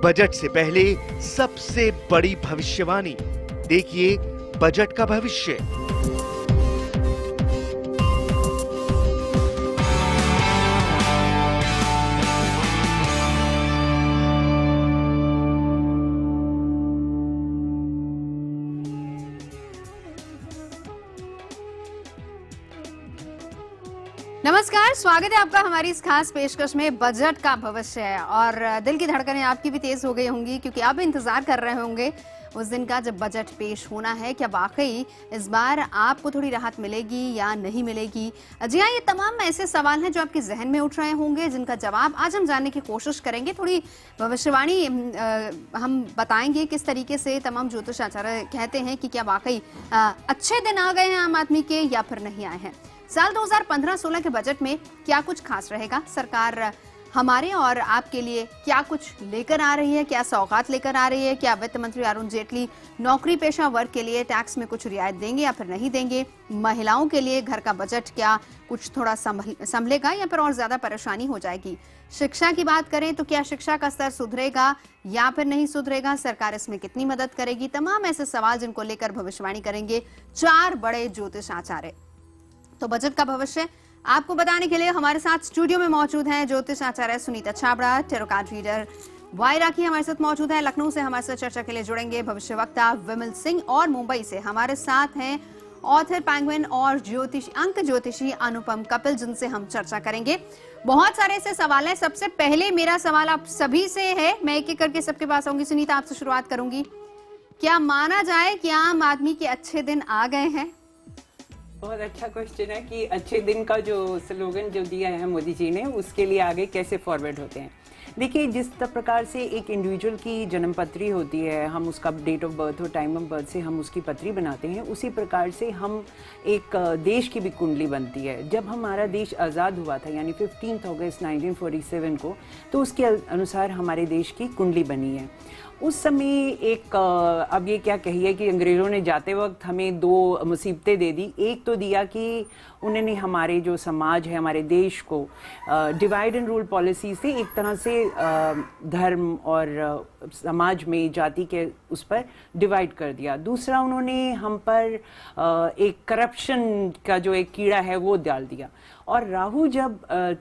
Budget से पहले सबसे बड़ी भविष्यवाणी। देखिए बजट का भविष्य। नमस्कार, स्वागत है आपका हमारी इस खास पेशकश में बजट का भविष्य है। और दिल की धड़कनें आपकी भी तेज हो गई होंगी क्योंकि आप इंतजार कर रहे होंगे उस दिन का जब बजट पेश होना है। क्या वाकई इस बार आपको थोड़ी राहत मिलेगी या नहीं मिलेगी? जी हाँ, ये तमाम ऐसे सवाल हैं जो आपके जहन में उठ रहे होंगे, जिनका जवाब आज हम जानने की कोशिश करेंगे। थोड़ी भविष्यवाणी हम बताएंगे किस तरीके से तमाम ज्योतिष आचार्य कहते हैं कि क्या वाकई अच्छे दिन आ गए हैं आम आदमी के या फिर नहीं आए हैं। साल 2015-16 के बजट में क्या कुछ खास रहेगा? सरकार हमारे और आपके लिए क्या कुछ लेकर आ रही है? क्या सौगात लेकर आ रही है? क्या वित्त मंत्री अरुण जेटली नौकरी पेशा वर्ग के लिए टैक्स में कुछ रियायत देंगे या फिर नहीं देंगे? महिलाओं के लिए घर का बजट क्या कुछ थोड़ा संभलेगा या फिर और ज्यादा परेशानी हो जाएगी? शिक्षा की बात करें तो क्या शिक्षा का स्तर सुधरेगा या फिर नहीं सुधरेगा? सरकार इसमें कितनी मदद करेगी? तमाम ऐसे सवाल जिनको लेकर भविष्यवाणी करेंगे चार बड़े ज्योतिष आचार्य। तो बजट का भविष्य आपको बताने के लिए हमारे साथ स्टूडियो में मौजूद हैं ज्योतिष आचार्य Sunita Chhabra, tarot card reader Y Rakhi हमारे साथ मौजूद है। लखनऊ से हमारे साथ चर्चा के लिए जुड़ेंगे भविष्यवक्ता विमल सिंह, और मुंबई से हमारे साथ हैं ऑथर पेंगुइन और ज्योतिषी अनुपम कपिल, जिनसे हम चर्चा करेंगे। बहुत सारे ऐसे सवाल हैं। सबसे पहले मेरा सवाल आप सभी से है, मैं एक एक करके सबके पास आऊंगी। सुनीता, आपसे शुरुआत करूंगी। क्या माना जाए कि आम आदमी के अच्छे दिन आ गए हैं? बहुत अच्छा क्वेश्चन है कि अच्छे दिन का जो स्लोगन जो दिया है मोदी जी ने, उसके लिए आगे कैसे फॉरवर्ड होते हैं। देखिए, जिस प्रकार से एक इंडिविजुअल की जन्म पत्री होती है, हम उसका डेट ऑफ बर्थ और टाइम ऑफ बर्थ से हम उसकी पत्री बनाते हैं, उसी प्रकार से हम एक देश की भी कुंडली बनती है। जब हमारा देश आज़ाद हुआ था यानी 15 अगस्त 1947 को, तो उसके अनुसार हमारे देश की कुंडली बनी है। उस समय एक अब ये क्या कहिए कि अंग्रेज़ों ने जाते वक्त हमें दो मुसीबतें दे दी। एक तो दिया कि उन्होंने हमारे जो समाज है, हमारे देश को डिवाइड एंड रूल पॉलिसी से एक तरह से धर्म और समाज में जाति के उस पर डिवाइड कर दिया। दूसरा, उन्होंने हम पर एक करप्शन का जो एक कीड़ा है वो डाल दिया। और राहु जब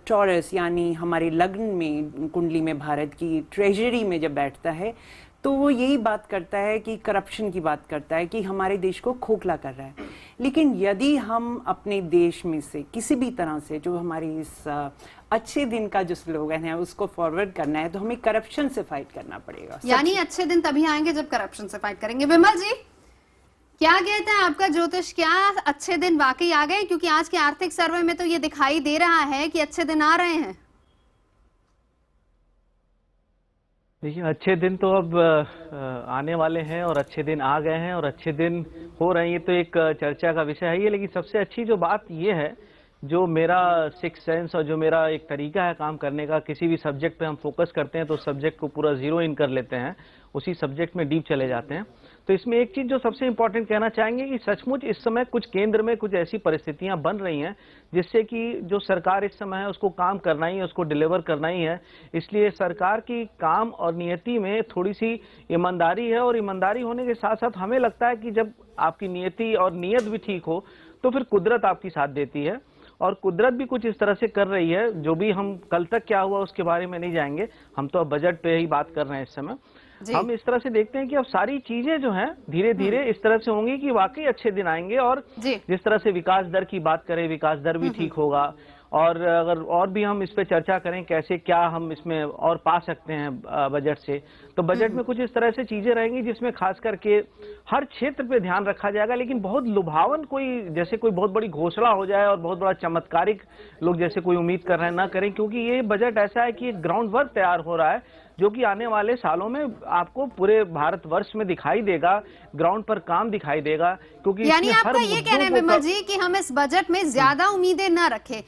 टॉरस यानी हमारे लग्न में कुंडली में भारत की ट्रेजरी में जब बैठता है, तो वो यही बात करता है कि करप्शन की बात करता है कि हमारे देश को खोखला कर रहा है। लेकिन यदि हम अपने देश में से किसी भी तरह से जो हमारी इस अच्छे दिन का जो स्लोगन है उसको फॉरवर्ड करना है, तो हमें करप्शन से फाइट करना पड़ेगा। यानी अच्छे दिन तभी आएंगे जब करप्शन से फाइट करेंगे। विमल जी, क्या कहता है आपका ज्योतिष? क्या अच्छे दिन वाकई आ गए? क्योंकि आज के आर्थिक सर्वे में तो ये दिखाई दे रहा है कि अच्छे दिन आ रहे हैं। देखिए, अच्छे दिन तो अब आने वाले हैं और अच्छे दिन आ गए हैं और अच्छे दिन हो रहे हैं। ये तो एक चर्चा का विषय है ये, लेकिन सबसे अच्छी जो बात ये है, जो मेरा सिक्स सेंस और जो मेरा एक तरीका है काम करने का, किसी भी सब्जेक्ट पे हम फोकस करते हैं तो सब्जेक्ट को पूरा जीरो इन कर लेते हैं, उसी सब्जेक्ट में डीप चले जाते हैं। तो इसमें एक चीज जो सबसे इंपॉर्टेंट कहना चाहेंगे कि सचमुच इस समय कुछ केंद्र में कुछ ऐसी परिस्थितियां बन रही हैं जिससे कि जो सरकार इस समय है उसको काम करना ही है, उसको डिलीवर करना ही है। इसलिए सरकार की काम और नियति में थोड़ी सी ईमानदारी है, और ईमानदारी होने के साथ साथ हमें लगता है कि जब आपकी नियति और नीयत भी ठीक हो तो फिर कुदरत आपकी साथ देती है। और कुदरत भी कुछ इस तरह से कर रही है, जो भी हम कल तक क्या हुआ उसके बारे में नहीं जाएंगे, हम तो अब बजट पे ही बात कर रहे हैं इस समय। हम इस तरह से देखते हैं कि अब सारी चीजें जो हैं धीरे धीरे इस तरह से होंगी कि वाकई अच्छे दिन आएंगे। और जिस तरह से विकास दर की बात करें, विकास दर भी ठीक होगा। और अगर और भी हम इस पे चर्चा करें कैसे क्या हम इसमें और पा सकते हैं बजट से, तो बजट में कुछ इस तरह से चीजें रहेंगी जिसमें खास करके हर क्षेत्र पे ध्यान रखा जाएगा। लेकिन बहुत लुभावन कोई जैसे कोई बहुत बड़ी घोषणा हो जाए और बहुत बड़ा चमत्कारिक लोग जैसे कोई उम्मीद कर रहे हैं ना करें, क्योंकि ये बजट ऐसा है कि एक ग्राउंड वर्क तैयार हो रहा है जो कि आने वाले सालों में आपको पूरे भारतवर्ष में दिखाई देगा, ग्राउंड पर काम दिखाई देगा। क्योंकि यानी आपका ये कहना है विमल जी कि हम इस बजट में ज्यादा उम्मीदें न रखें,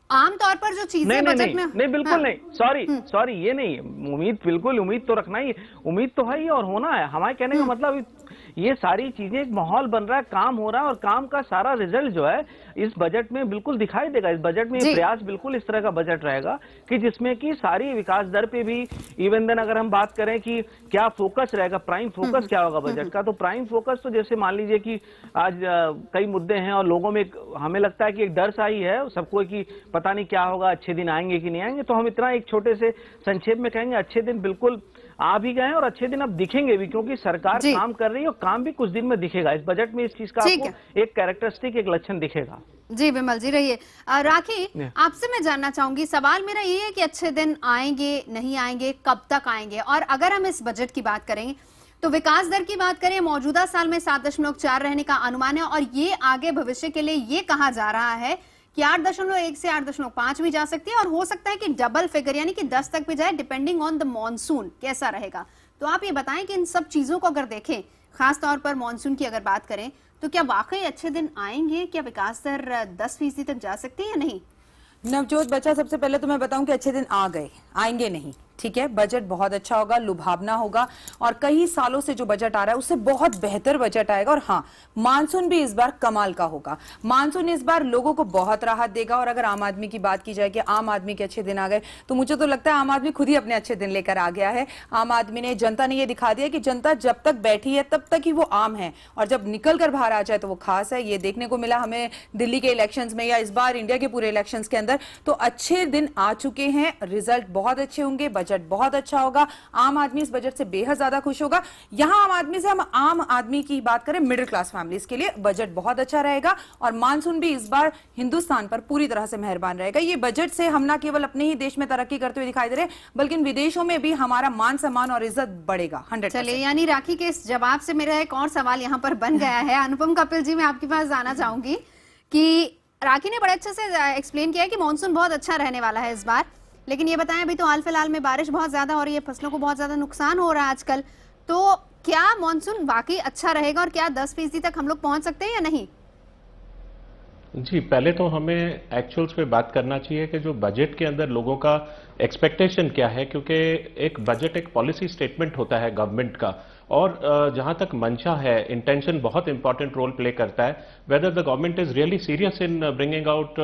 आमतौर पर जो चीजें बजट में नहीं बिल्कुल नहीं, सॉरी ये नहीं, उम्मीद बिल्कुल, उम्मीद तो रखना ही, उम्मीद तो है ही और होना है। हमारे कहने का मतलब ये सारी चीजें, एक माहौल बन रहा है, काम हो रहा है और काम का सारा रिजल्ट जो है इस बजट में बिल्कुल दिखाई देगा। इस बजट में प्रयास बिल्कुल इस तरह का बजट रहेगा कि जिसमें कि सारी विकास दर पे भी, इवन देन अगर हम बात करें कि क्या फोकस रहेगा, प्राइम फोकस क्या होगा बजट का, तो प्राइम फोकस तो जैसे मान लीजिए कि आज कई मुद्दे हैं और लोगों में हमें लगता है कि एक डर सा ही है सबको कि पता नहीं क्या होगा, अच्छे दिन आएंगे कि नहीं आएंगे। तो हम इतना एक छोटे से संक्षेप में कहेंगे अच्छे दिन बिल्कुल आ भी गए और अच्छे दिन अब दिखेंगे भी, क्योंकि सरकार काम कर रही है और काम भी कुछ दिन में दिखेगा। इस बजट में इस चीज का आपको एक कैरेक्टरिस्टिक, एक लक्षण दिखेगा। जी विमल जी, रहिए। राखी, आपसे मैं जानना चाहूंगी, सवाल मेरा ये है कि अच्छे दिन आएंगे, नहीं आएंगे, कब तक आएंगे? और अगर हम इस बजट की बात करें तो विकास दर की बात करें, मौजूदा साल में 7.4 रहने का अनुमान है और ये आगे भविष्य के लिए ये कहा जा रहा है कि 8.1 से 8.5 भी जा सकती है और हो सकता है कि डबल फिगर यानी कि 10 तक भी जाए, डिपेंडिंग ऑन द मॉनसून कैसा रहेगा। तो आप ये बताएं कि इन सब चीजों को अगर देखें, खास तौर पर मॉनसून की अगर बात करें, तो क्या वाकई अच्छे दिन आएंगे? क्या विकास दर 10% तक जा सकती है या नहीं? नवजोत बच्चा, सबसे पहले तो मैं बताऊं कि अच्छे दिन आ गए, आएंगे नहीं। ठीक है, बजट बहुत अच्छा होगा, लुभावना होगा और कई सालों से जो बजट आ रहा है उससे बहुत बेहतर बजट आएगा। और हाँ, मानसून भी इस बार कमाल का होगा। मानसून इस बार लोगों को बहुत राहत देगा। और अगर आम आदमी की बात की जाए कि आम आदमी के अच्छे दिन आ गए, तो मुझे तो लगता है आम आदमी खुद ही अपने अच्छे दिन लेकर आ गया है। आम आदमी ने, जनता ने यह दिखा दिया कि जनता जब तक बैठी है तब तक ही वो आम है और जब निकल कर बाहर आ जाए तो वो खास है। ये देखने को मिला हमें दिल्ली के इलेक्शंस में या इस बार इंडिया के पूरे इलेक्शंस के अंदर। तो अच्छे दिन आ चुके हैं, रिजल्ट बहुत अच्छे होंगे, बजट बहुत अच्छा होगा। आम आदमी इस बजट से बेहद ज्यादा खुश होगा। यहां आम आदमी से हम आम आदमी की बात करें, मिडिल क्लास फैमिलीज के लिए बजट बहुत अच्छा रहेगा और मानसून भी इस बार हिंदुस्तान पर पूरी तरह से मेहरबान रहेगा। ये बजट से हम ना केवल अपने ही देश में तरक्की करते हुए दिखाई दे रहे हैं, बल्कि विदेशों में भी हमारा मान सम्मान और इज्जत बढ़ेगा 100%। चलिए, यानी राखी के इस जवाब से मेरा एक और सवाल यहाँ पर बन गया है। अनुपम कपिल जी, मैं आपके पास जाना चाहूंगी कि राखी ने बड़े अच्छे से एक्सप्लेन किया है कि मॉनसून बहुत अच्छा रहने वाला है इस बार, लेकिन ये बताएं अभी तो हाल फिलहाल में बारिश बहुत ज्यादा हो रही है, फसलों को बहुत ज्यादा नुकसान हो रहा है आजकल, तो क्या मॉनसून वाकई अच्छा रहेगा और क्या 10% तक हम लोग पहुंच सकते हैं या नहीं? जी, पहले तो हमें एक्चुअल्स पे बात करना चाहिए कि जो बजट के अंदर लोगों का एक्सपेक्टेशन क्या है, क्योंकि एक बजट एक पॉलिसी स्टेटमेंट होता है गवर्नमेंट का और जहां तक मंशा है, इंटेंशन बहुत इंपॉर्टेंट रोल प्ले करता है। Whether the government is really serious in bringing out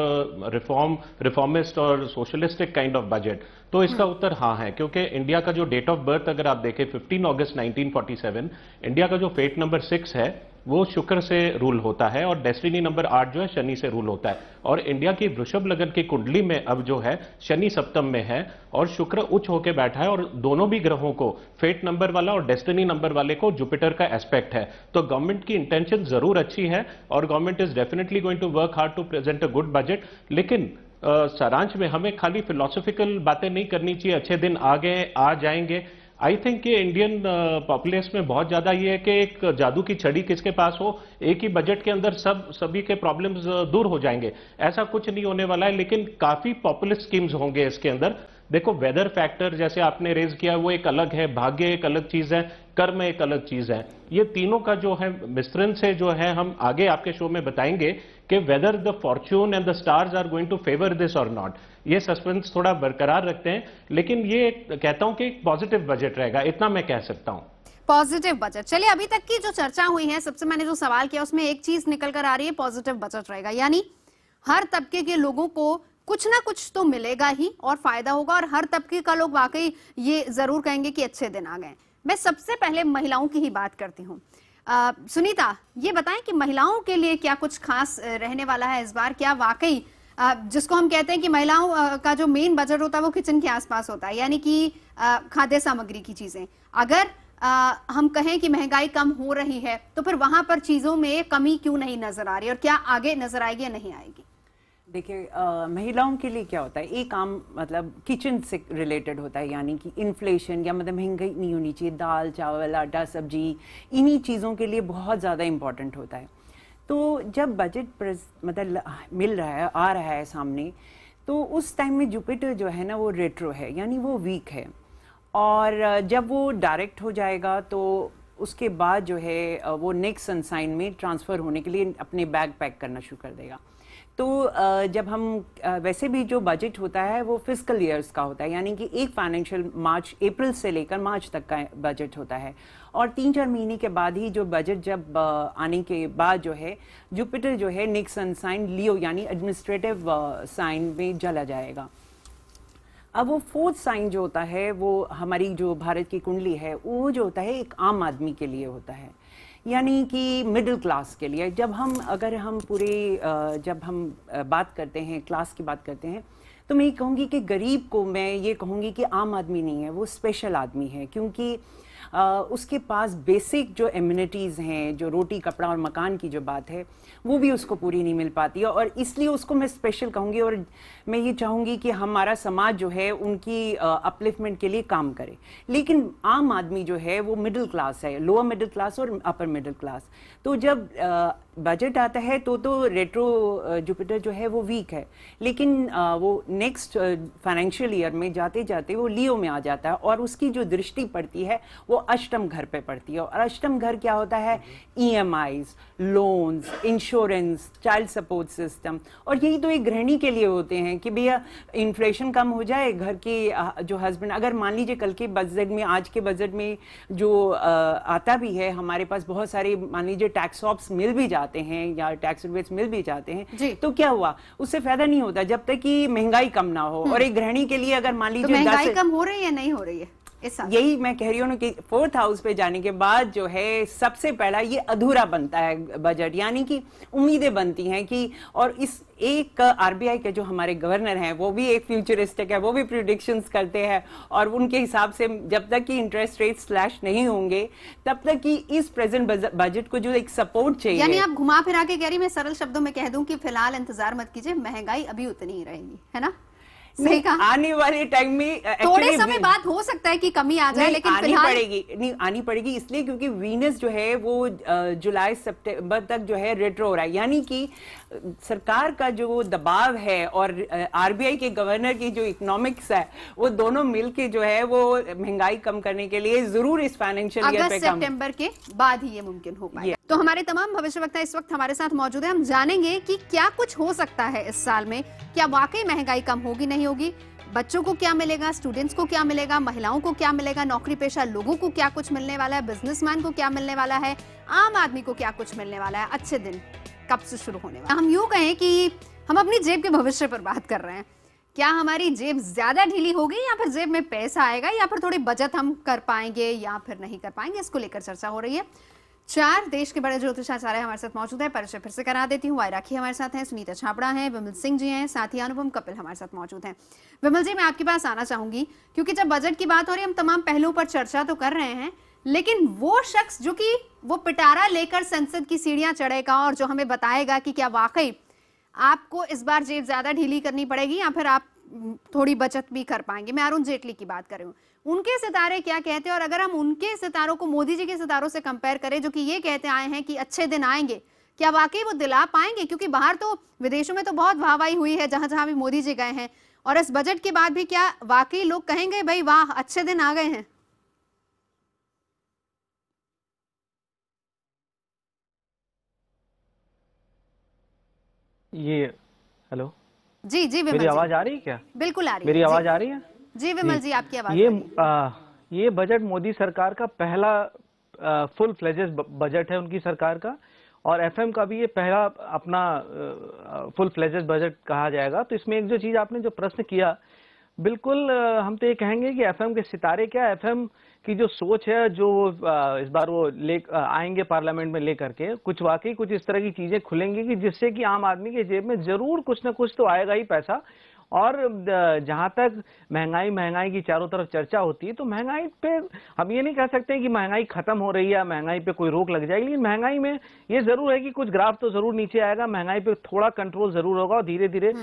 reformist और सोशलिस्टिक काइंड ऑफ बजट, तो इसका उत्तर हाँ है। क्योंकि इंडिया का जो डेट ऑफ बर्थ अगर आप देखें 15 अगस्त 1947, इंडिया का जो फेट नंबर 6 है वो शुक्र से रूल होता है और डेस्टिनी नंबर 8 जो है शनि से रूल होता है। और इंडिया की वृषभ लगन की कुंडली में अब जो है शनि सप्तम में है और शुक्र उच्च होकर बैठा है और दोनों भी ग्रहों को, फेट नंबर वाला और डेस्टिनी नंबर वाले को, जुपिटर का एस्पेक्ट है। तो गवर्नमेंट की इंटेंशन जरूर अच्छी है और government is definitely going to work hard to present a good budget. लेकिन सारांश में हमें खाली फिलोसॉफिकल बातें नहीं करनी चाहिए, अच्छे दिन आ गए, आ जाएंगे। आई थिंक ये इंडियन पॉपुलेशन में बहुत ज्यादा ये है कि एक जादू की छड़ी किसके पास हो, एक ही बजट के अंदर सभी के प्रॉब्लम्स दूर हो जाएंगे, ऐसा कुछ नहीं होने वाला है। लेकिन काफी पॉपुलर स्कीम्स होंगे इसके अंदर। देखो, वेदर फैक्टर जैसे आपने रेज किया वो एक अलग है, भाग्य एक अलग चीज है, कर्म एक अलग चीज है। ये तीनों का जो है मिश्रण से जो है हम आगे आपके शो में बताएंगे कि whether the fortune and the stars are going to favour this or not. ये सस्पेंस थोड़ा बरकरार रखते हैं, लेकिन ये कहता हूं कि एक पॉजिटिव बजट रहेगा, इतना मैं कह सकता हूं। Positive budget. चलिए, अभी तक की जो चर्चा हुई है, सबसे मैंने जो सवाल किया उसमें एक चीज निकल कर आ रही है, पॉजिटिव बजट रहेगा, यानी हर तबके के लोगों को कुछ ना कुछ तो मिलेगा ही और फायदा होगा और हर तबके का लोग वाकई ये जरूर कहेंगे कि अच्छे दिन आ गए। मैं सबसे पहले महिलाओं की ही बात करती हूँ। सुनीता, ये बताएं कि महिलाओं के लिए क्या कुछ खास रहने वाला है इस बार? क्या वाकई जिसको हम कहते हैं कि महिलाओं का जो मेन बजट होता है वो किचन के आसपास होता है, यानी कि खाद्य सामग्री की चीजें, अगर हम कहें कि महंगाई कम हो रही है तो फिर वहां पर चीजों में कमी क्यों नहीं नजर आ रही और क्या आगे नजर आएगी या नहीं आएगी? देखिए, महिलाओं के लिए क्या होता है, एक काम मतलब किचन से रिलेटेड होता है, यानी कि इन्फ्लेशन या मतलब महंगाई नहीं होनी चाहिए, दाल चावल आटा सब्जी, इन्हीं चीज़ों के लिए बहुत ज़्यादा इम्पॉर्टेंट होता है। तो जब बजट मतलब मिल रहा है, आ रहा है सामने, तो उस टाइम में जुपिटर जो है ना वो रेट्रो है, यानी वो वीक है। और जब वो डायरेक्ट हो जाएगा तो उसके बाद जो है वो नेक्स्ट सनसाइन में ट्रांसफ़र होने के लिए अपने बैग पैक करना शुरू कर देगा। तो जब हम वैसे भी जो बजट होता है वो फिस्कल ईयर्स का होता है, यानी कि एक फाइनेंशियल अप्रैल से लेकर मार्च तक का बजट होता है, और 3-4 महीने के बाद ही जो बजट जब आने के बाद जो है जुपिटर जो है नेक्स्ट सन साइन लियो यानी एडमिनिस्ट्रेटिव साइन में चला जाएगा। अब वो फोर्थ साइन जो होता है वो हमारी जो भारत की कुंडली है वो जो होता है एक आम आदमी के लिए होता है, यानी कि मिडिल क्लास के लिए। जब हम बात करते हैं क्लास की बात करते हैं तो मैं ये कहूँगी कि गरीब को मैं ये कहूँगी कि आम आदमी नहीं है, वो स्पेशल आदमी है, क्योंकि उसके पास बेसिक जो एमिनिटीज़ हैं, जो रोटी कपड़ा और मकान की जो बात है वो भी उसको पूरी नहीं मिल पाती है, और इसलिए उसको मैं स्पेशल कहूँगी। और मैं ये चाहूँगी कि हमारा समाज जो है उनकी अपलिफ्टमेंट के लिए काम करे। लेकिन आम आदमी जो है वो मिडिल क्लास है, लोअर मिडिल क्लास और अपर मिडिल क्लास। तो जब बजट आता है तो रेट्रो जुपिटर जो है वो वीक है, लेकिन वो नेक्स्ट फाइनेंशियल ईयर में जाते जाते वो लियो में आ जाता है, और उसकी जो दृष्टि पड़ती है वो अष्टम घर पे पड़ती है। और अष्टम घर क्या होता है? EMIs, loans, insurance, child support system. और यही तो एक गृहिणी के लिए होते हैं कि भैया इन्फ्लेशन कम हो जाए, घर की जो हस्बैंड, अगर मान लीजिए कल के बजट में, आज के बजट में जो आता भी है, हमारे पास बहुत सारे मान लीजिए टैक्स ऑप्स मिल भी जाते हैं या टैक्स रिबेट्स मिल भी जाते हैं, तो क्या हुआ? उससे फायदा नहीं होता जब तक कि महंगाई कम ना हो। और एक गृहिणी के लिए अगर मान लीजिए तो महंगाई कम हो रही है नहीं हो रही है? यही मैं कह रही हूँ कि फोर्थ हाउस पे जाने के बाद जो है सबसे पहला ये अधूरा बनता है बजट, यानी कि उम्मीदें बनती हैं कि, और इस एक RBI के जो हमारे गवर्नर हैं वो भी एक फ्यूचरिस्टिक है, वो भी प्रिडिक्शंस करते हैं, और उनके हिसाब से जब तक कि इंटरेस्ट रेट स्लैश नहीं होंगे तब तक कि इस प्रेजेंट बजट को जो एक सपोर्ट चाहिए। यानी आप घुमा फिरा के कह रही, मैं सरल शब्दों में कह दूं कि फिलहाल इंतजार मत कीजिए, महंगाई अभी उतनी ही रहेगी, है ना? नहीं, आने वाले टाइम में थोड़े समय बाद हो सकता है कि कमी आ जाए, लेकिन आनी पड़ेगी इसलिए क्योंकि वीनस जो है वो जुलाई सितंबर तक जो है रेट्रो हो रहा है, यानी कि सरकार का जो दबाव है और RBI के गवर्नर की जो इकोनॉमिक्स है वो दोनों मिलके जो है वो महंगाई कम करने के लिए जरूर इस फाइनेंशियल ईयर पे सितंबर के बाद ही ये मुमकिन हो पाएगा। तो हमारे तमाम भविष्यवक्ता इस वक्त हमारे साथ मौजूद है। हम जानेंगे कि क्या कुछ हो सकता है इस साल में, क्या वाकई महंगाई कम होगी नहीं होगी, बच्चों को क्या मिलेगा, स्टूडेंट्स को क्या मिलेगा, महिलाओं को क्या मिलेगा, नौकरी पेशा लोगों को क्या कुछ मिलने वाला है, बिजनेसमैन को क्या मिलने वाला है, आम आदमी को क्या कुछ मिलने वाला है, अच्छे दिन कब से शुरू होने वाला है। हम यूं कहें कि हम अपनी जेब के भविष्य पर बात कर रहे हैं, क्या हमारी जेब ज्यादा ढीली होगी या फिर जेब में पैसा आएगा, या फिर थोड़ी बचत हम कर पाएंगे या फिर नहीं कर पाएंगे, इसको लेकर चर्चा हो रही है। 4 देश के बड़े ज्योतिषाचार्य हमारे साथ मौजूद है, परिचय फिर से करा देती हूँ। वायराखी हमारे साथ हैं, सुनीता छाबड़ा हैं, विमल सिंह जी हैं, साथ ही अनुपम कपिल हमारे साथ मौजूद हैं। विमल जी, मैं आपके पास आना चाहूंगी क्योंकि जब बजट की बात हो रही है हम तमाम पहलुओं पर चर्चा तो कर रहे हैं, लेकिन वो शख्स जो कि वो पिटारा लेकर संसद की सीढ़ियां चढ़ेगा और जो हमें बताएगा कि क्या वाकई आपको इस बार जेब ज्यादा ढीली करनी पड़ेगी या फिर आप थोड़ी बचत भी कर पाएंगे, मैं अरुण जेटली की बात कर रही हूँ, उनके सितारे क्या कहते हैं, और अगर हम उनके सितारों को मोदी जी के सितारों से कंपेयर करें जो कि ये कहते आए हैं कि अच्छे दिन आएंगे, क्या वाकई वो दिला पाएंगे? क्योंकि बाहर तो विदेशों में तो बहुत वाहवाही हुई है जहां जहां भी मोदी जी गए हैं, और इस बजट के बाद भी क्या वाकई लोग कहेंगे भाई वाह अच्छे दिन आ गए हैं? ये हेलो जी जी, मेरी आवाज आ रही है क्या? बिल्कुल आ रही है, मेरी आवाज आ रही है जी विमल जी, आपकी आवाज। ये बजट मोदी सरकार का पहला फुल फ्लेजेड बजट है उनकी सरकार का, और FM का भी ये पहला अपना फुल फ्लेजेड बजट कहा जाएगा। तो इसमें एक जो चीज आपने जो प्रश्न किया, बिल्कुल हम तो ये कहेंगे कि FM के सितारे क्या, FM की जो सोच है, जो इस बार वो आएंगे पार्लियामेंट में लेकर के, कुछ वाकई कुछ इस तरह की चीजें खुलेंगी कि जिससे कि आम आदमी के जेब में जरूर कुछ ना कुछ तो आएगा ही पैसा। और जहां तक महंगाई की चारों तरफ चर्चा होती है, तो महंगाई पे हम ये नहीं कह सकते कि महंगाई खत्म हो रही है, महंगाई पे कोई रोक लग जाएगी, लेकिन महंगाई में ये जरूर है कि कुछ ग्राफ तो जरूर नीचे आएगा, महंगाई पे थोड़ा कंट्रोल जरूर होगा, और धीरे धीरे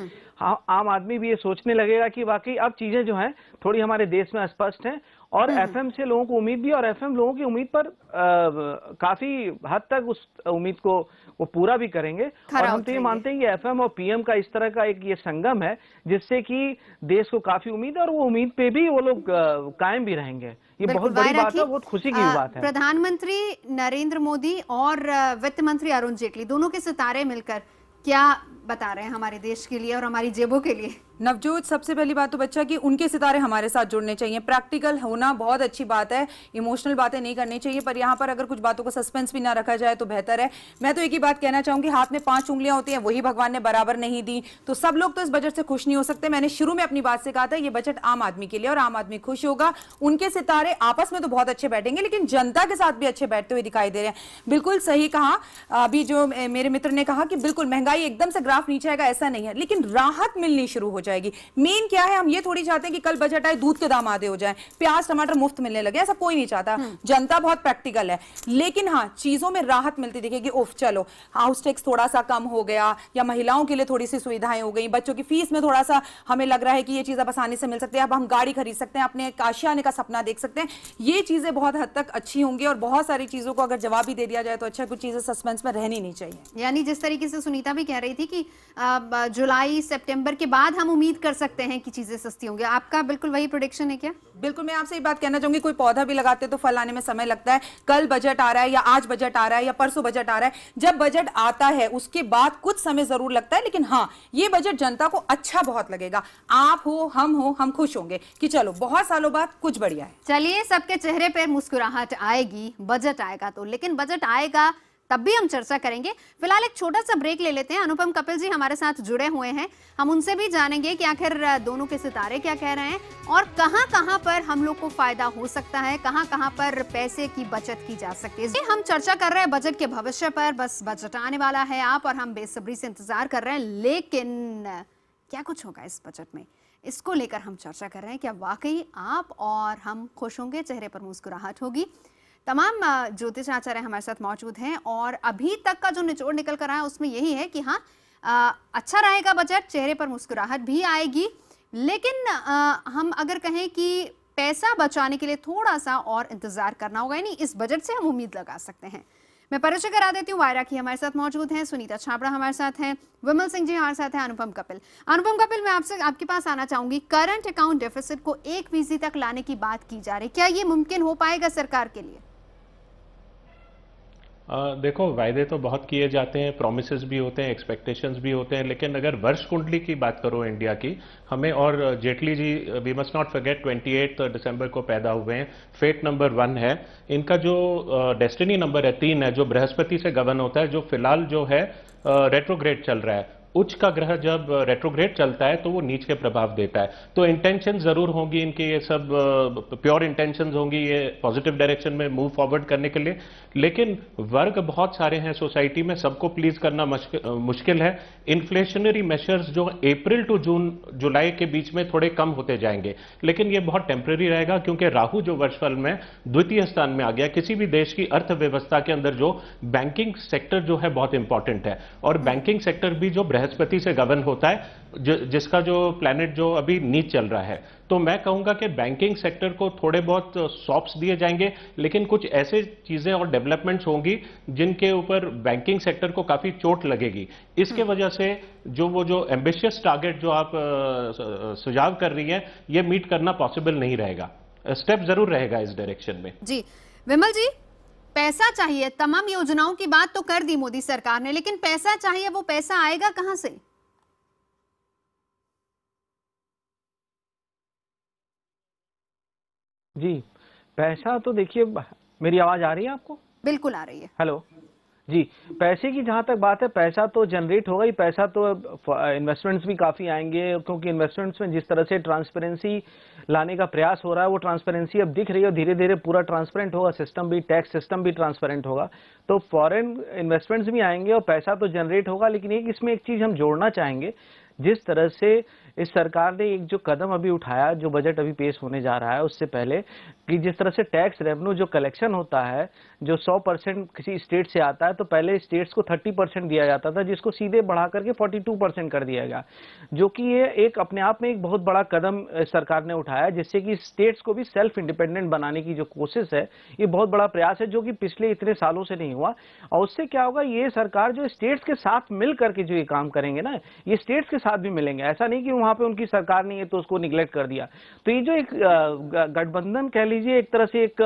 आम आदमी भी ये सोचने लगेगा कि वाकई अब चीजें जो हैं थोड़ी हमारे देश में स्पष्ट हैं और एफएम से लोगों को उम्मीद भी, और एफएम लोगों की उम्मीद पर काफी हद तक उस उम्मीद को वो पूरा भी करेंगे। और हम तो ये मानते हैं कि एफएम और पीएम का इस तरह का एक ये संगम है जिससे कि देश को काफी उम्मीद है, और वो उम्मीद पे भी वो लोग कायम भी रहेंगे। ये बहुत बड़ी बात है, बहुत खुशी की भी बात है। प्रधानमंत्री नरेंद्र मोदी और वित्त मंत्री अरुण जेटली दोनों के सितारे मिलकर क्या बता रहे हैं हमारे देश के लिए और हमारी जेबों के लिए? नवजोत, सबसे पहली बात तो बच्चा कि उनके सितारे हमारे साथ जुड़ने चाहिए। प्रैक्टिकल होना बहुत अच्छी बात है, इमोशनल बातें नहीं करनी चाहिए, पर यहाँ पर अगर कुछ बातों का सस्पेंस भी ना रखा जाए तो बेहतर है। मैं तो एक ही बात कहना चाहूंगी, हाथ में 5 उंगलियां होती हैं, वही भगवान ने बराबर नहीं दी, तो सब लोग तो इस बजट से खुश नहीं हो सकते। मैंने शुरू में अपनी बात से कहा था, ये बजट आम आदमी के लिए, और आम आदमी खुश होगा। उनके सितारे आपस में तो बहुत अच्छे बैठेंगे, लेकिन जनता के साथ भी अच्छे बैठते हुए दिखाई दे रहे हैं। बिल्कुल सही कहा अभी जो मेरे मित्र ने कहा कि बिल्कुल महंगाई एकदम से ग्राफ नीचे आएगा, ऐसा नहीं है, लेकिन राहत मिलनी शुरू हो जाएगी। मेन क्या है, हम ये थोड़ी चाहते हैं कि कल बजट आए दूध के दाम आधे हो जाएं, प्याज टमाटर मुफ्त मिलने लगे, ऐसा कोई नहीं चाहता। जनता बहुत प्रैक्टिकल है, लेकिन हाँ चीजों में राहत मिलती दिखेगी। उफ, चलो हाउस टैक्स थोड़ा सा कम हो गया, या महिलाओं के लिए थोड़ी सी सुविधाएं हो गई, बच्चों की फीस में थोड़ा सा हमें लग रहा है कि ये चीज अब आसानी से मिल सकती है, अब हम गाड़ी खरीद सकते हैं, अपने काशी आने का सपना देख सकते हैं। ये चीजें बहुत हद तक अच्छी होंगी, और बहुत सारी चीजों को अगर जवाब भी दे दिया जाए तो अच्छा, कुछ चीजें सस्पेंस में रहनी नहीं चाहिए। यानी जिस तरीके से सुनीता भी कह रही थी कि जुलाई सितंबर के बाद हम उम्मीद कर सकते हैं कि चीजें सस्ती होंगी, आपका बिल्कुल वही प्रेडिक्शन है क्या? बिल्कुल, मैं आपसे ये बात कहना चाहूंगी, कोई पौधा भी लगाते तो फल आने में समय लगता है। कल बजट आ रहा है, या आज बजट आ रहा है, या परसों बजट आ रहा है, जब बजट आता है उसके बाद कुछ समय जरूर लगता है, लेकिन हाँ ये बजट जनता को अच्छा बहुत लगेगा। आप हो, हम खुश होंगे कि चलो बहुत सालों बाद कुछ बढ़िया है। चलिए, सबके चेहरे पर मुस्कुराहट आएगी, बजट आएगा तो, लेकिन बजट आएगा तब भी हम चर्चा करेंगे। फिलहाल एक छोटा सा ब्रेक ले लेते हैं। अनुपम कपिल जी हमारे साथ जुड़े हुए हैं, हम उनसे भी जानेंगे कि आखिर दोनों के सितारे क्या कह रहे हैं, और कहां-कहां पर हम लोग को फायदा हो सकता है, कहां-कहां पर पैसे की बचत की जा सकती है। हम चर्चा कर रहे हैं बजट के भविष्य पर। बस बजट आने वाला है, आप और हम बेसब्री से इंतजार कर रहे हैं, लेकिन क्या कुछ होगा इस बजट में, इसको लेकर हम चर्चा कर रहे हैं। क्या वाकई आप और हम खुश होंगे, चेहरे पर मुस्कुराहट होगी? तमाम ज्योतिष आचार्य हमारे साथ मौजूद हैं, और अभी तक का जो निचोड़ निकल कर आया उसमें यही है कि हाँ अच्छा रहेगा बजट, चेहरे पर मुस्कुराहट भी आएगी, लेकिन हम अगर कहें कि पैसा बचाने के लिए थोड़ा सा और इंतजार करना होगा, यानी इस बजट से हम उम्मीद लगा सकते हैं। मैं परिचय करा देती हूँ, वायरा की हमारे साथ मौजूद हैं, सुनीता छाबड़ा हमारे साथ हैं, विमल सिंह जी हमारे साथ हैं, अनुपम कपिल। मैं आपसे आपके पास आना चाहूंगी, करंट अकाउंट डेफिसिट को 1% तक लाने की बात की जा रही, क्या ये मुमकिन हो पाएगा सरकार के लिए? देखो, वायदे तो बहुत किए जाते हैं, प्रोमिसेस भी होते हैं, एक्सपेक्टेशंस भी होते हैं, लेकिन अगर वर्ष कुंडली की बात करो इंडिया की, हमें, और Jaitley ji, we must not forget 28 दिसंबर को पैदा हुए हैं, फेट नंबर 1 है, इनका जो डेस्टिनी नंबर है 3 है, जो बृहस्पति से गवर्न होता है, जो फिलहाल जो है रेट्रोग्रेड चल रहा है। उच्च का ग्रह जब रेट्रोग्रेड चलता है तो वो नीच के प्रभाव देता है, तो इंटेंशन जरूर होंगी इनकी, ये सब प्योर इंटेंशंस होंगी, ये पॉजिटिव डायरेक्शन में मूव फॉरवर्ड करने के लिए, लेकिन वर्ग बहुत सारे हैं सोसाइटी में, सबको प्लीज करना मुश्किल है। इन्फ्लेशनरी मेजर्स जो अप्रैल टू जुलाई के बीच में थोड़े कम होते जाएंगे, लेकिन ये बहुत टेम्पररी रहेगा, क्योंकि राहु जो वर्षफल में द्वितीय स्थान में आ गया। किसी भी देश की अर्थव्यवस्था के अंदर जो बैंकिंग सेक्टर जो है बहुत इंपॉर्टेंट है, और बैंकिंग सेक्टर भी जो बृहस्पति से गवर्न होता है, जिसका जो प्लैनेट जो अभी नीच चल रहा है, तो मैं कहूंगा कि बैंकिंग सेक्टर को थोड़े बहुत सॉफ्ट्स दिए जाएंगे, लेकिन कुछ ऐसे चीजें और डेवलपमेंट्स होंगी जिनके ऊपर बैंकिंग सेक्टर को काफी चोट लगेगी। इसके वजह से जो एम्बिशियस टारगेट जो आप सुझाव कर रही है, ये मीट करना पॉसिबल नहीं रहेगा। स्टेप जरूर रहेगा इस डायरेक्शन में। जी विमल जी, पैसा चाहिए, तमाम योजनाओं की बात तो कर दी मोदी सरकार ने, लेकिन पैसा चाहिए, वो पैसा आएगा कहां से? जी, पैसा तो देखिए, मेरी आवाज आ रही है आपको? बिल्कुल आ रही है। हेलो जी, पैसे की जहां तक बात है, पैसा तो जनरेट होगा ही, पैसा तो इन्वेस्टमेंट्स भी काफी आएंगे, क्योंकि इन्वेस्टमेंट्स में जिस तरह से ट्रांसपेरेंसी लाने का प्रयास हो रहा है, वो ट्रांसपेरेंसी अब दिख रही है, धीरे धीरे पूरा ट्रांसपेरेंट होगा सिस्टम भी, टैक्स सिस्टम भी ट्रांसपेरेंट होगा, तो फॉरेन इन्वेस्टमेंट्स भी आएंगे और पैसा तो जनरेट होगा। लेकिन इसमें एक चीज हम जोड़ना चाहेंगे, जिस तरह से इस सरकार ने एक जो कदम अभी उठाया, जो बजट अभी पेश होने जा रहा है उससे पहले, कि जिस तरह से टैक्स रेवेन्यू जो कलेक्शन होता है, जो 100% किसी स्टेट से आता है, तो पहले स्टेट्स को 30% दिया जाता था, जिसको सीधे बढ़ा करके 42% कर दिया गया, जो कि ये एक अपने आप में एक बहुत बड़ा कदम सरकार ने उठाया, जिससे कि स्टेट्स को भी सेल्फ इंडिपेंडेंट बनाने की जो कोशिश है, ये बहुत बड़ा प्रयास है, जो कि पिछले इतने सालों से नहीं हुआ। और उससे क्या होगा, ये सरकार जो स्टेट्स के साथ मिल करके जो ये काम करेंगे ना, ये स्टेट्स के साथ भी मिलेंगे। ऐसा नहीं कि वहां पे उनकी सरकार नहीं है तो उसको निगलेक्ट कर दिया। तो ये जो एक गठबंधन कह लीजिए, एक तरह से एक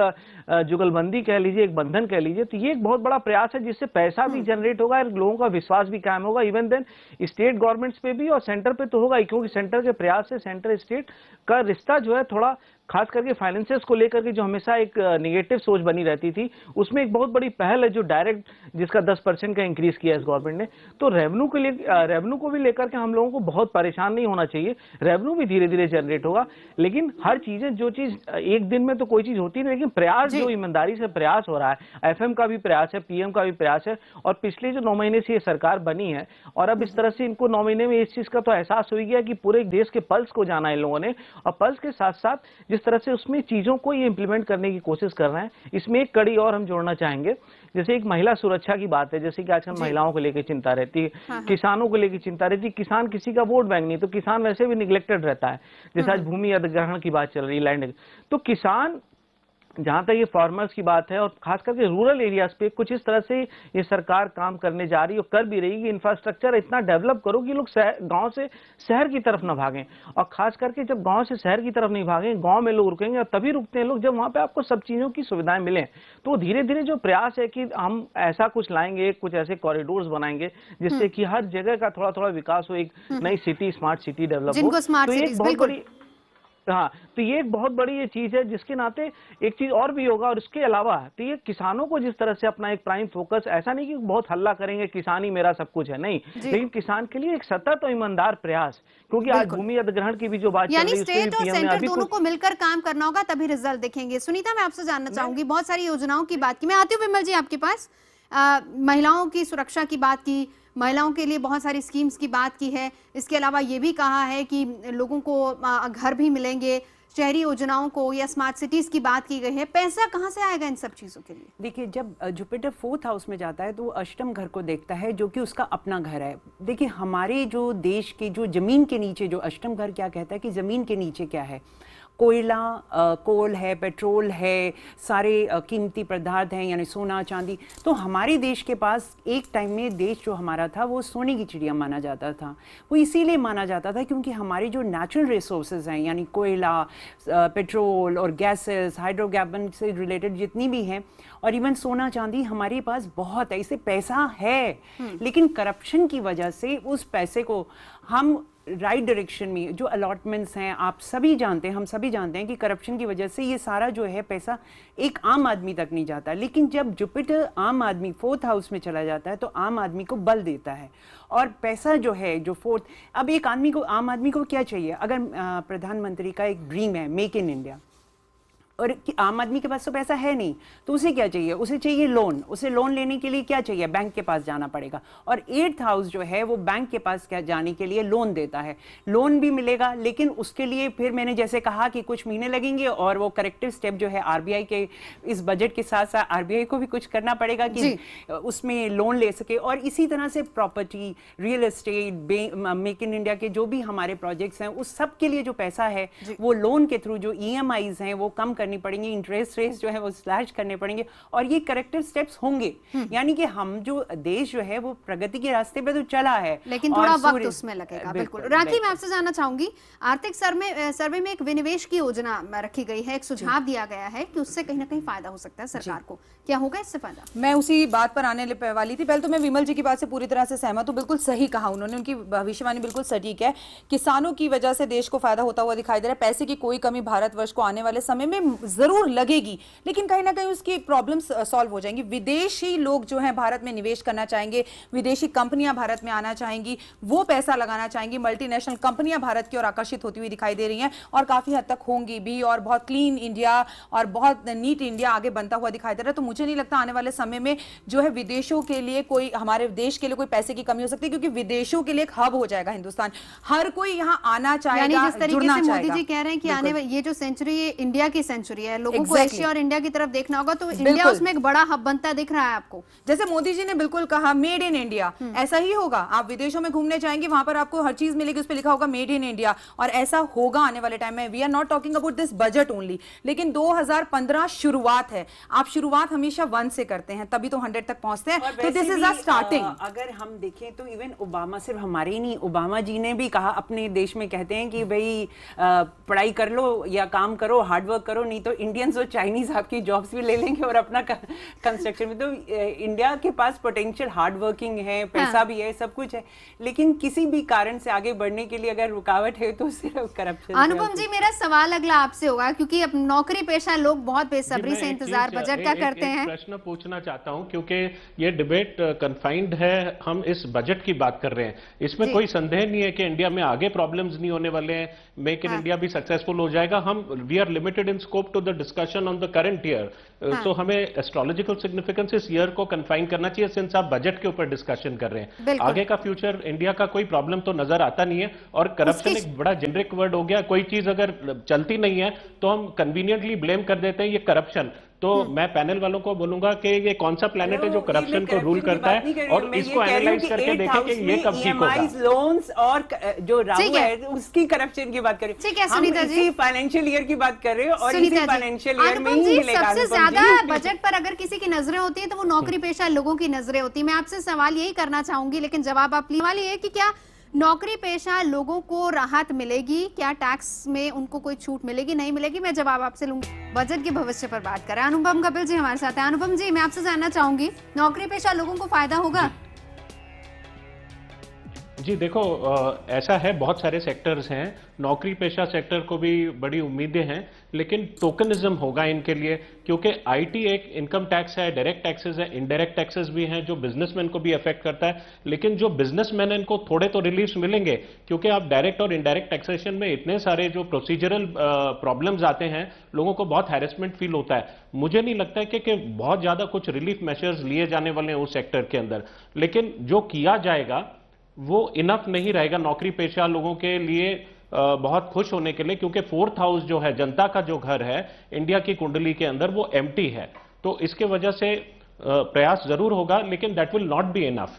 जुगलबंदी कह लीजिए, एक बंधन कह लीजिए, तो ये एक बहुत बड़ा प्रयास है, जिससे पैसा भी जनरेट होगा, लोगों का विश्वास भी कायम होगा, इवन देन स्टेट गवर्नमेंट्स पे भी और सेंटर पे तो होगा ही, क्योंकि सेंटर के प्रयास से सेंटर स्टेट का रिश्ता जो है थोड़ा, खास करके फाइनेंसेस को लेकर के जो हमेशा एक नेगेटिव सोच बनी रहती थी, उसमें एक बहुत बड़ी पहल है जो डायरेक्ट, जिसका 10% का इंक्रीज किया इस गवर्नमेंट ने। तो रेवेन्यू के लिए, रेवेन्यू को भी लेकर के हम लोगों को बहुत परेशान नहीं होना चाहिए, रेवेन्यू भी धीरे धीरे जनरेट होगा। लेकिन हर चीजें, जो चीज एक दिन में तो कोई चीज होती नहीं, लेकिन प्रयास जो ईमानदारी से प्रयास हो रहा है, एफएम का भी प्रयास है, पीएम का भी प्रयास है, और पिछले जो 9 महीने से ये सरकार बनी है, और अब इस तरह से इनको 9 महीने में इस चीज का तो एहसास हो गया कि पूरे देश के पल्स को जाना इन लोगों ने, और पल्स के साथ साथ जिस तरह से उसमें चीजों को ये इंप्लीमेंट करने की कोशिश कर रहे हैं। इसमें एक कड़ी और हम जोड़ना चाहेंगे, जैसे एक महिला सुरक्षा की बात है, जैसे कि आजकल महिलाओं को लेकर चिंता रहती है, किसानों को लेकर चिंता रहती है। किसान किसी का वोट बैंक नहीं, तो किसान वैसे भी निगलेक्टेड रहता है। जैसे आज भूमि अधिग्रहण की बात चल रही है, लैंड, तो किसान, जहां तक ये फार्मर्स की बात है, और खास करके रूरल एरियाज पे कुछ इस तरह से ये सरकार काम करने जा रही है और कर भी रही है कि इंफ्रास्ट्रक्चर इतना डेवलप करो कि लोग गांव से शहर की तरफ न भागें। और खास करके जब गांव से शहर की तरफ नहीं भागें, गांव में लोग रुकेंगे, और तभी रुकते हैं लोग जब वहां पे आपको सब चीजों की सुविधाएं मिलें। तो धीरे धीरे जो प्रयास है कि हम ऐसा कुछ लाएंगे, कुछ ऐसे कॉरिडोर्स बनाएंगे जिससे कि हर जगह का थोड़ा थोड़ा विकास हो, एक नई सिटी, स्मार्ट सिटी डेवलप हो। तो एक बहुत बड़ी, हाँ, तो ये एक बहुत बड़ी ये चीज है, जिसके नाते एक चीज और भी होगा। और इसके अलावा तो ये किसानों को जिस तरह से अपना एक प्राइम फोकस, ऐसा नहीं कि बहुत हल्ला करेंगे किसान ही मेरा सब कुछ है, नहीं, लेकिन किसान के लिए एक सतत और ईमानदार प्रयास, क्योंकि आज भूमि अधिग्रहण की भी जो बात चल रही है, स्टेट और सेंटर दोनों को मिलकर काम करना होगा, तभी रिजल्ट दिखेंगे। सुनीता, मैं आपसे जानना चाहूंगी, बहुत सारी योजनाओं की बात की, मैं आती हूँ विमल जी आपके पास, महिलाओं की सुरक्षा की बात की, महिलाओं के लिए बहुत सारी स्कीम्स की बात की है, इसके अलावा ये भी कहा है कि लोगों को घर भी मिलेंगे, शहरी योजनाओं को या स्मार्ट सिटीज की बात की गई है। पैसा कहां से आएगा इन सब चीजों के लिए? देखिए, जब जुपिटर 4th हाउस में जाता है तो वो अष्टम घर को देखता है, जो कि उसका अपना घर है। देखिए, हमारे जो देश के जो जमीन के नीचे, जो अष्टम घर क्या कहता है कि जमीन के नीचे क्या है, कोयला, कोल है, पेट्रोल है, सारे कीमती पदार्थ हैं, यानी सोना चांदी। तो हमारे देश के पास एक टाइम में देश जो हमारा था वो सोने की चिड़िया माना जाता था। वो इसीलिए माना जाता था क्योंकि हमारे जो नेचुरल रिसोर्सेज हैं, यानी कोयला, पेट्रोल और गैसेस, हाइड्रोकार्बन से रिलेटेड जितनी भी हैं, और इवन सोना चांदी हमारे पास बहुत है, इससे पैसा है। लेकिन करप्शन की वजह से उस पैसे को हम राइट डायरेक्शन में, जो अलॉटमेंट्स हैं, आप सभी जानते हैं, हम सभी जानते हैं कि करप्शन की वजह से ये सारा जो है पैसा एक आम आदमी तक नहीं जाता। लेकिन जब जुपिटर आम आदमी 4th हाउस में चला जाता है तो आम आदमी को बल देता है, और पैसा जो है जो 4th, अब एक आदमी को, आम आदमी को क्या चाहिए? अगर प्रधानमंत्री का एक ड्रीम है मेक इन इंडिया, और आम आदमी के पास तो पैसा है नहीं, तो उसे क्या चाहिए? उसे चाहिए लोन। उसे लोन लेने के लिए क्या चाहिए? बैंक के पास जाना पड़ेगा। और 8th हाउस जो है वो बैंक के पास क्या जाने के लिए लोन देता है। लोन भी मिलेगा, लेकिन उसके लिए फिर मैंने जैसे कहा कि कुछ महीने लगेंगे, और वो करेक्टिव स्टेप जो है आरबीआई के, इस बजट के साथ साथ आरबीआई को भी कुछ करना पड़ेगा कि उसमें लोन ले सके। और इसी तरह से property, real estate, make in India के जो भी हमारे प्रोजेक्ट्स हैं, उस सब के लिए जो पैसा है वो लोन के थ्रू, जो EMIs हैं वो कम करनी पड़ेंगी, इंटरेस्ट रेट्स जो है वो स्लैश करने पड़ेंगे, और ये करेक्टिव स्टेप्स होंगे। यानी कि हम जो देश जो है वो प्रगति के रास्ते पे तो चला है, लेकिन थोड़ा वक्त उसमें लगेगा। बिल्कुल। राखी, मैं आपसे जानना चाहूंगी, आर्थिक सर्वे में एक विनिवेश की योजना रखी गई है, एक सुझाव दिया गया है कि उससे कहीं ना कहीं फायदा हो सकता है सरकार को, क्या होगा इससे फायदा? मैं उसी बात पर आने वाली थी। पहले तो मैं विमल जी की बात से पूरी तरह से सहमत हूँ, बिल्कुल सही कहा उन्होंने, उनकी भविष्यवाणी बिल्कुल सटीक है। किसानों की वजह से देश को फायदा होता हुआ दिखाई दे रहा है। पैसे की कोई कमी भारतवर्ष को आने वाले समय में जरूर लगेगी, लेकिन कहीं ना कहीं उसकी प्रॉब्लम्स सॉल्व हो जाएंगी। विदेशी लोग जो हैं भारत में निवेश करना चाहेंगे, विदेशी कंपनियां भारत में आना चाहेंगी, वो पैसा लगाना चाहेंगी, मल्टीनेशनल कंपनियां भारत की ओर आकर्षित होती हुई दिखाई दे रही हैं और काफी हद तक होंगी भी, और बहुत क्लीन इंडिया और बहुत नीट इंडिया आगे बनता हुआ दिखाई दे रहा है। तो मुझे नहीं लगता आने वाले समय में जो है विदेशों के लिए कोई, हमारे देश के लिए कोई पैसे की कमी हो सकती है, क्योंकि विदेशों के लिए एक हब हो जाएगा हिंदुस्तान। हर कोई यहाँ आना चाहेगा, जिस तरीके से मोदी जी कह रहे हैं कि आने ये जो सेंचुरी है इंडिया की सेंचुरी है, लोगों को एशिया और इंडिया की तरफ देखना होगा, तो इंडिया उसमें एक बड़ा हब बनता दिख रहा है आपको। जैसे मोदी जी ने बिल्कुल कहा मेड इन इंडिया, ऐसा ही होगा। आप विदेशों में घूमने जाएंगे, वहां पर आपको हर चीज मिलेगी, उस पर लिखा होगा मेड इन इंडिया, और ऐसा होगा आने वाले टाइम में। We are not talking about this budget only, लेकिन 2015 शुरुआत है। आप शुरुआत हमेशा 1 से करते हैं, तभी तो 100 तक पहुंचते हैं। तो दिस इज अ स्टार्टिंग। अगर हम देखें तो इवन ओबामा, सिर्फ हमारे ही नहीं, ओबामा जी ने भी कहा, अपने देश में कहते हैं कि भाई पढ़ाई कर लो या काम करो, हार्डवर्क करो, नहीं तो इंडियंस और चाइनीज आपकी जॉब्स भी ले लेंगे और अपना कंस्ट्रक्शन में। तो इंडिया के पास पोटेंशियल, हार्ड वर्किंग है, पैसा भी है, सब कुछ है, लेकिन किसी भी कारण से आगे बढ़ने के लिए अगर रुकावट है तो सिर्फ करप्शन। अनुपम जी, मेरा सवाल अगला आपसे होगा, क्योंकि अब नौकरी पेशा लोग बहुत बेसब्री से इंतजार बजट का करते हैं। प्रश्न पूछना चाहता हूं, क्योंकि ये डिबेट कन्फाइंड है, हम इस बजट की बात कर रहे हैं, इसमें कोई संदेह नहीं है कि इंडिया में आगे प्रॉब्लम्स नहीं होने वाले हैं, मेक इन इंडिया भी सक्सेसफुल हो जाएगा। हम we are limited in scope to the discussion on the current year, तो हमें एस्ट्रोलॉजिकल सिग्निफिकेंस इस ईयर को कन्फाइन करना चाहिए, सिंस आप बजट के ऊपर डिस्कशन कर रहे हैं। आगे का फ्यूचर इंडिया का कोई प्रॉब्लम तो नजर आता नहीं है, और करप्शन एक बड़ा जेनरिक वर्ड हो गया। कोई चीज अगर चलती नहीं है तो हम कन्वीनियंटली ब्लेम कर देते हैं ये करप्शन। तो मैं पैनल वालों को बोलूंगा कि ये कौन सा प्लेनेट है जो करप्शन को रूल करता है, और इसको एनालाइज करके देखें कि ये कब ठीक होगा। लोन्स और जो राहु है उसकी करप्शन की बात करें, ठीक है सुनीता जी, इसी फाइनेंशियल ईयर की बात कर रहे हो, और इसी फाइनेंशियल ईयर में ही मिलेगा। सबसे ज्यादा बजट पर अगर किसी की नजरें होती है तो वो नौकरी पेशा लोगों की नजरें होती है। मैं आपसे सवाल यही करना चाहूंगी, लेकिन जवाब आप सवाल ये है कि क्या नौकरी पेशा लोगों को राहत मिलेगी, क्या टैक्स में उनको कोई छूट मिलेगी, नहीं मिलेगी? मैं जवाब आपसे लूंगी। बजट के भविष्य पर बात करें, अनुपम कपिल जी हमारे साथ हैं। अनुपम जी, मैं आपसे जानना चाहूंगी, नौकरी पेशा लोगों को फायदा होगा? जी देखो, ऐसा है, बहुत सारे सेक्टर्स हैं, नौकरी पेशा सेक्टर को भी बड़ी उम्मीदें हैं, लेकिन टोकनिज्म होगा इनके लिए, क्योंकि आईटी एक इनकम टैक्स है, डायरेक्ट टैक्सेस है, इनडायरेक्ट टैक्सेस भी हैं जो बिजनेसमैन को भी अफेक्ट करता है। लेकिन जो बिजनेसमैन है इनको थोड़े तो रिलीफ्स मिलेंगे, क्योंकि आप डायरेक्ट और इनडायरेक्ट टैक्सेशन में इतने सारे जो प्रोसीजरल प्रॉब्लम्स आते हैं, लोगों को बहुत हैरेसमेंट फील होता है। मुझे नहीं लगता है कि बहुत ज्यादा कुछ रिलीफ मेजर्स लिए जाने वाले हैं उस सेक्टर के अंदर, लेकिन जो किया जाएगा वो इनफ नहीं रहेगा नौकरी पेशा लोगों के लिए बहुत खुश होने के लिए, क्योंकि 4th हाउस जो है, जनता का जो घर है इंडिया की कुंडली के अंदर, वो एम्प्टी है। तो इसके वजह से प्रयास जरूर होगा, लेकिन that will not be enough.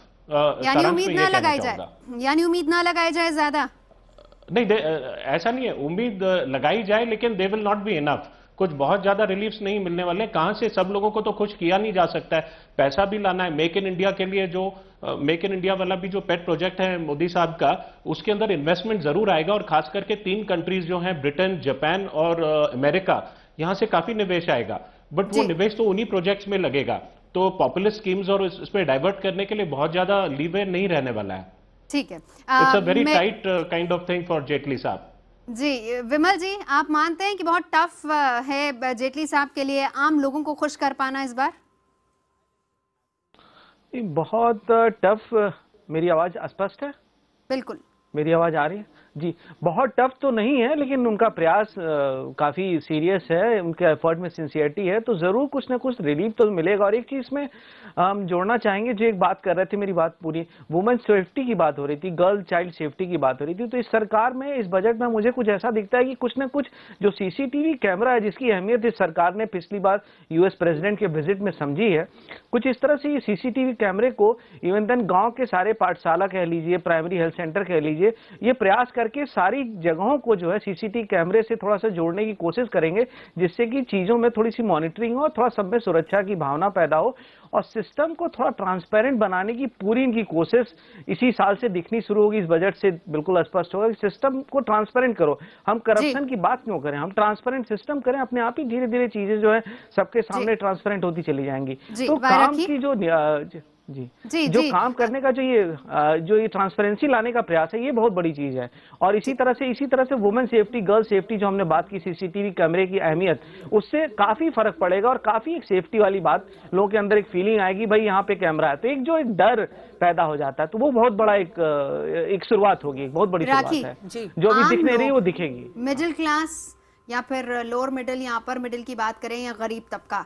यानी उम्मीद ना लगाई जाए, यानी उम्मीद ना लगाई जाए ज्यादा? नहीं, ऐसा नहीं है, उम्मीद लगाई जाए, लेकिन they will not be enough. कुछ बहुत ज्यादा रिलीफ्स नहीं मिलने वाले। कहां से? सब लोगों को तो खुश किया नहीं जा सकता है, पैसा भी लाना है। मेक इन इंडिया के लिए जो मेक इन इंडिया वाला भी जो पेट प्रोजेक्ट है मोदी साहब का, उसके अंदर इन्वेस्टमेंट जरूर आएगा, और खास करके 3 कंट्रीज जो हैं, ब्रिटेन, जापान और अमेरिका, यहां से काफी निवेश आएगा। बट वो निवेश तो उन्हीं प्रोजेक्ट्स में लगेगा, तो पॉपुलिस्ट स्कीम्स और इसमें डाइवर्ट करने के लिए बहुत ज्यादा लीवे नहीं रहने वाला है। ठीक है, it's a very tight kind of thing for Jaitley साहब। जी विमल जी, आप मानते हैं कि बहुत टफ है जेटली साहब के लिए आम लोगों को खुश कर पाना इस बार? बहुत टफ। मेरी आवाज स्पष्ट है? बिल्कुल, मेरी आवाज आ रही है जी। बहुत टफ तो नहीं है, लेकिन उनका प्रयास काफी सीरियस है, उनके एफर्ट में सिंसियरिटी है, तो जरूर कुछ ना कुछ रिलीफ तो मिलेगा। और एक चीज में हम जोड़ना चाहेंगे, जो एक बात कर रहे थे, मेरी बात पूरी, वुमेन सेफ्टी की बात हो रही थी, गर्ल चाइल्ड सेफ्टी की बात हो रही थी। तो इस सरकार में, इस बजट में मुझे कुछ ऐसा दिखता है कि कुछ ना कुछ जो सीसीटीवी कैमरा है, जिसकी अहमियत इस सरकार ने पिछली बार यूएस प्रेसिडेंट के विजिट में समझी है, कुछ इस तरह से ये सीसीटीवी कैमरे को इवन देन गांव के सारे पाठशाला कह लीजिए, प्राइमरी हेल्थ सेंटर कह लीजिए, ये प्रयास करके सारी जगहों को जो है सीसीटीवी कैमरे से थोड़ा सा जोड़ने की कोशिश करेंगे, जिससे कि चीजों में थोड़ी सी मॉनिटरिंग हो, थोड़ा सब में सुरक्षा की भावना पैदा हो, और सिस्टम को थोड़ा ट्रांसपेरेंट बनाने की पूरी इनकी कोशिश इसी साल से दिखनी शुरू होगी। इस बजट से बिल्कुल स्पष्ट होगा कि सिस्टम को ट्रांसपेरेंट करो। हम करप्शन की बात क्यों करें, हम ट्रांसपेरेंट सिस्टम करें, अपने आप ही धीरे धीरे चीजें जो है सबके सामने ट्रांसपेरेंट होती चली जाएंगी। तो काम की जो जी जो काम करने का जो ये ट्रांसपेरेंसी लाने का प्रयास है, ये बहुत बड़ी चीज है। और इसी तरह से वुमेन सेफ्टी, गर्ल सेफ्टी, जो हमने बात की सीसीटीवी कैमरे की अहमियत, उससे काफी फर्क पड़ेगा और काफी एक सेफ्टी वाली बात, लोगों के अंदर एक फीलिंग आएगी भाई यहाँ पे कैमरा है, तो एक डर पैदा हो जाता है। तो वो बहुत बड़ा एक शुरुआत होगी, एक बहुत बड़ी शुरुआत है जो अभी दिख नहीं रही वो दिखेगी। मिडिल क्लास या फिर लोअर मिडिल या अपर मिडिल की बात करें या गरीब तबका,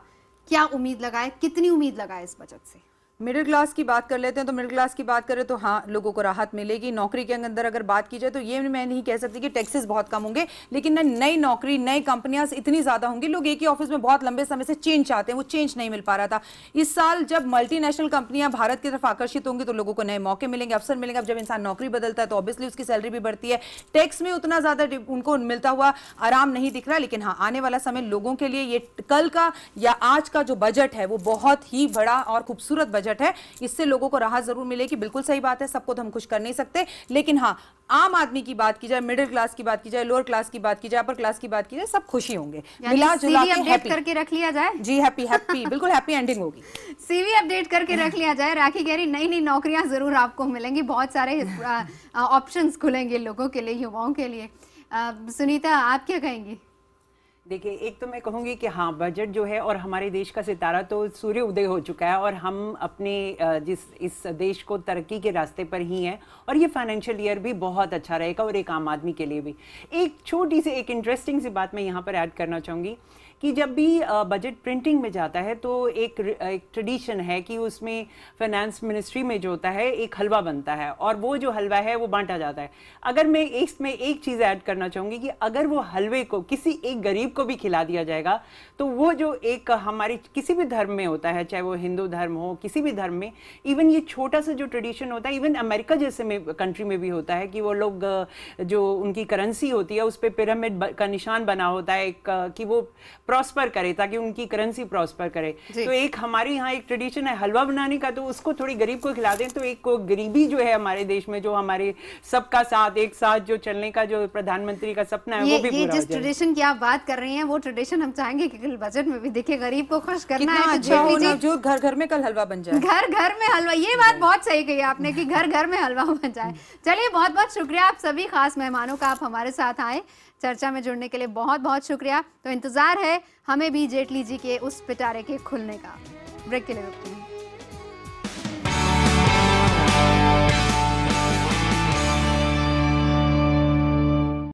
क्या उम्मीद लगाए, कितनी उम्मीद लगाए इस बजट से? मिडिल क्लास की बात कर लेते हैं। तो मिडिल क्लास की बात करें तो हाँ, लोगों को राहत मिलेगी। नौकरी के अंदर अगर बात की जाए तो ये मैं नहीं कह सकती कि टैक्सेस बहुत कम होंगे, लेकिन नई नौकरी, नई कंपनियां इतनी ज्यादा होंगी। लोग एक ही ऑफिस में बहुत लंबे समय से चेंज चाहते हैं, वो चेंज नहीं मिल पा रहा था। इस साल जब मल्टीनेशनल कंपनियां भारत की तरफ आकर्षित होंगी तो लोगों को नए मौके मिलेंगे, अवसर मिलेंगे। अब जब इंसान नौकरी बदलता है तो ऑब्वियसली उसकी सैलरी भी बढ़ती है। टैक्स में उतना ज्यादा उनको मिलता हुआ आराम नहीं दिख रहा, लेकिन हाँ, आने वाला समय लोगों के लिए, ये कल का या आज का जो बजट है वो बहुत ही बड़ा और खूबसूरत बजट है। इससे लोगों को राहत जरूर मिलेगी। बिल्कुल सही बात है, सबको तो हम खुश कर नहीं सकते, लेकिन हाँ, आम आदमी की बात की जाए, मिडिल क्लास की बात की जाए, लोअर क्लास की बात की जाए, अपर क्लास की बात की जाए, सब खुशी होंगे। मिला जुला के अपडेट करके रख लिया जाए। जी, हैप्पी बिल्कुल हैप्पी एंडिंग होगी। सीवी अपडेट करके रख लिया जाए। राखी कह रही नई नौकरियां जरूर आपको मिलेंगी, बहुत सारे ऑप्शंस खुलेंगे लोगों के लिए, युवाओं के लिए। सुनीता, आप क्या कहेंगी? देखिए, एक तो मैं कहूँगी कि हाँ, बजट जो है और हमारे देश का सितारा तो सूर्य उदय हो चुका है और हम अपने इस देश को तरक्की के रास्ते पर ही हैं और ये फाइनेंशियल ईयर भी बहुत अच्छा रहेगा और एक आम आदमी के लिए भी। एक छोटी सी, एक इंटरेस्टिंग सी बात मैं यहाँ पर ऐड करना चाहूँगी कि जब भी बजट प्रिंटिंग में जाता है तो एक ट्रेडिशन है कि उसमें फाइनेंस मिनिस्ट्री में जो होता है एक हलवा बनता है और वो जो हलवा है वो बांटा जाता है। अगर मैं इसमें एक चीज़ ऐड करना चाहूँगी कि अगर वो हलवे को किसी एक गरीब को भी खिला दिया जाएगा तो वो जो एक हमारी किसी भी धर्म में होता है, चाहे वो हिंदू धर्म हो, किसी भी धर्म में, इवन ये छोटा सा जो ट्रेडिशन होता है, इवन अमेरिका जैसे में कंट्री में भी होता है कि वो लोग जो उनकी करेंसी होती है उस पर पिरामिड का निशान बना होता है कि वो प्रॉस्पर करे, ताकि उनकी करेंसी प्रॉस्पर करे। तो एक हमारे यहाँ एक ट्रेडिशन है हलवा बनाने का, तो उसको थोड़ी गरीब को खिला दें तो एक गरीबी जो है हमारे देश में, जो हमारे सबका साथ एक साथ जो चलने का जो प्रधानमंत्री का सपना है वो भी पूरा हो जाए। जिस ट्रेडिशन की आप बात कर रही हैं वो ट्रेडिशन हम चाहेंगे कि बजट में भी दिखे, गरीब को खुश करना है। अच्छा हो ना, जो घर घर में कल हलवा बन जाए, घर घर में हलवा। ये बात बहुत सही कही आपने कि घर घर में हलवा बन जाए। चलिए, बहुत बहुत शुक्रिया आप सभी खास मेहमानों का, आप हमारे साथ आए, चर्चा में जुड़ने के लिए बहुत बहुत शुक्रिया। तो इंतजार है हमें भी जेटली जी के उस पिटारे के खुलने का। ब्रेक के लिए रुकते हैं।